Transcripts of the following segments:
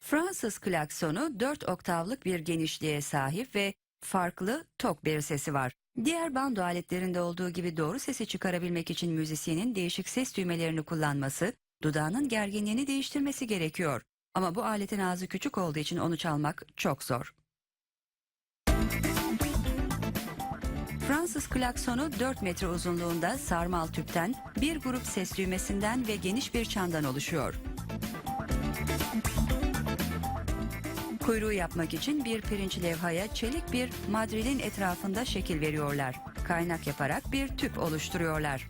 Fransız klaksonu 4 oktavlık bir genişliğe sahip ve farklı, tok bir sesi var. Diğer bando aletlerinde olduğu gibi doğru sesi çıkarabilmek için müzisyenin değişik ses düğmelerini kullanması, dudağının gerginliğini değiştirmesi gerekiyor. Ama bu aletin ağzı küçük olduğu için onu çalmak çok zor. Fransız klaksonu 4 metre uzunluğunda sarmal tüpten, bir grup ses düğmesinden ve geniş bir çandan oluşuyor. Kuyruğu yapmak için bir pirinç levhaya çelik bir madrilin etrafında şekil veriyorlar. Kaynak yaparak bir tüp oluşturuyorlar.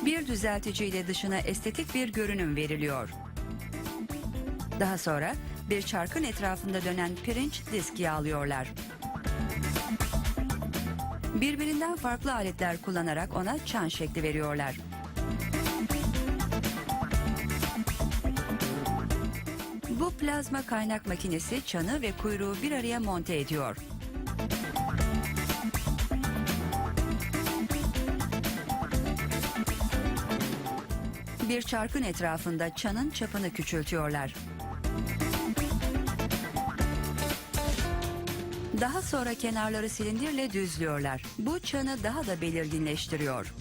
Bir düzelticiyle dışına estetik bir görünüm veriliyor. Daha sonra bir çarkın etrafında dönen pirinç disk yağlıyorlar. Birbirinden farklı aletler kullanarak ona çan şekli veriyorlar. Bu plazma kaynak makinesi çanı ve kuyruğu bir araya monte ediyor. Bir çarkın etrafında çanın çapını küçültüyorlar. Daha sonra kenarları silindirle düzlüyorlar. Bu çanı daha da belirginleştiriyor.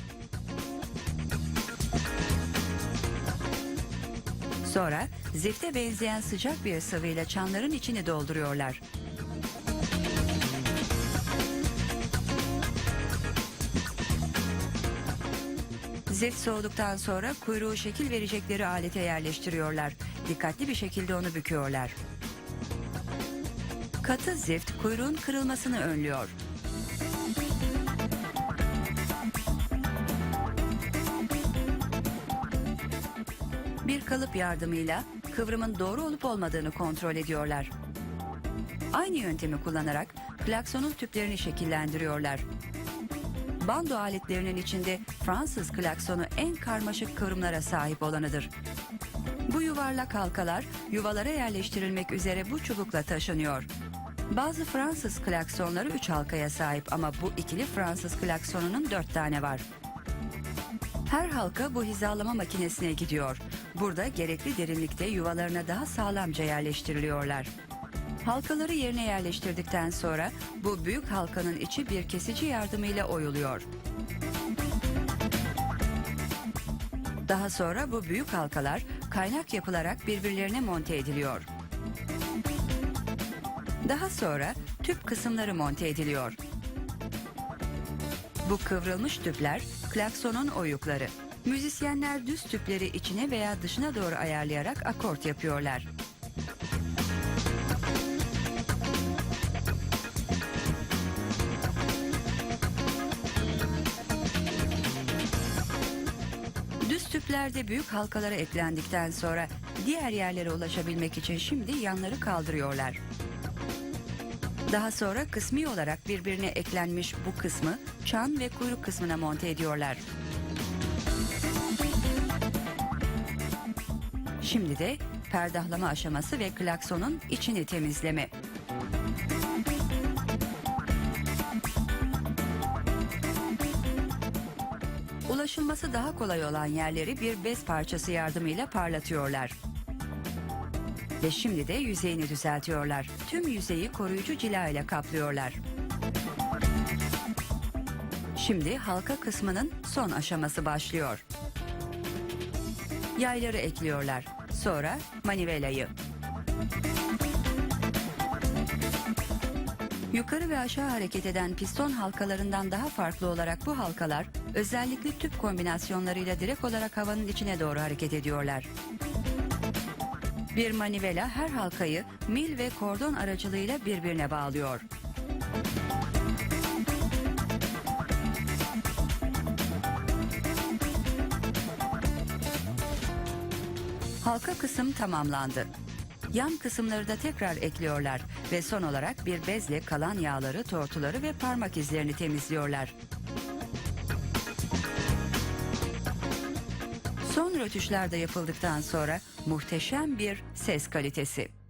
Sonra zifte benzeyen sıcak bir sıvıyla çanların içini dolduruyorlar. Zift soğuduktan sonra kuyruğu şekil verecekleri alete yerleştiriyorlar. Dikkatli bir şekilde onu büküyorlar. Katı zift kuyruğun kırılmasını önlüyor. Bir kalıp yardımıyla kıvrımın doğru olup olmadığını kontrol ediyorlar. Aynı yöntemi kullanarak klaksonun tüplerini şekillendiriyorlar. Bando aletlerinin içinde Fransız klaksonu en karmaşık kıvrımlara sahip olanıdır. Bu yuvarlak halkalar yuvalara yerleştirilmek üzere bu çubukla taşınıyor. Bazı Fransız klaksonları 3 halkaya sahip ama bu ikili Fransız klaksonunun 4 tane var. Her halka bu hizalama makinesine gidiyor. Burada gerekli derinlikte yuvalarına daha sağlamca yerleştiriliyorlar. Halkaları yerine yerleştirdikten sonra bu büyük halkanın içi bir kesici yardımıyla oyuluyor. Daha sonra bu büyük halkalar kaynak yapılarak birbirlerine monte ediliyor. Daha sonra tüp kısımları monte ediliyor. Bu kıvrılmış tüpler klaksonun oyukları. Müzisyenler düz tüpleri içine veya dışına doğru ayarlayarak akort yapıyorlar. Düz tüplerde büyük halkalara eklendikten sonra diğer yerlere ulaşabilmek için şimdi yanları kaldırıyorlar. Daha sonra kısmi olarak birbirine eklenmiş bu kısmı çan ve kuyruk kısmına monte ediyorlar. Şimdi de perdahlama aşaması ve klaksonun içini temizleme. Ulaşılması daha kolay olan yerleri bir bez parçası yardımıyla parlatıyorlar. Ve şimdi de yüzeyini düzeltiyorlar. Tüm yüzeyi koruyucu cila ile kaplıyorlar. Şimdi halka kısmının son aşaması başlıyor. Yayları ekliyorlar. Sonra manivelayı. Yukarı ve aşağı hareket eden piston halkalarından daha farklı olarak bu halkalar özellikle tüp kombinasyonlarıyla direkt olarak havanın içine doğru hareket ediyorlar. Bir manivela her halkayı mil ve kordon aracılığıyla birbirine bağlıyor. Halka kısım tamamlandı. Yan kısımları da tekrar ekliyorlar ve son olarak bir bezle kalan yağları, tortuları ve parmak izlerini temizliyorlar. Son rötuşlar da yapıldıktan sonra muhteşem bir ses kalitesi.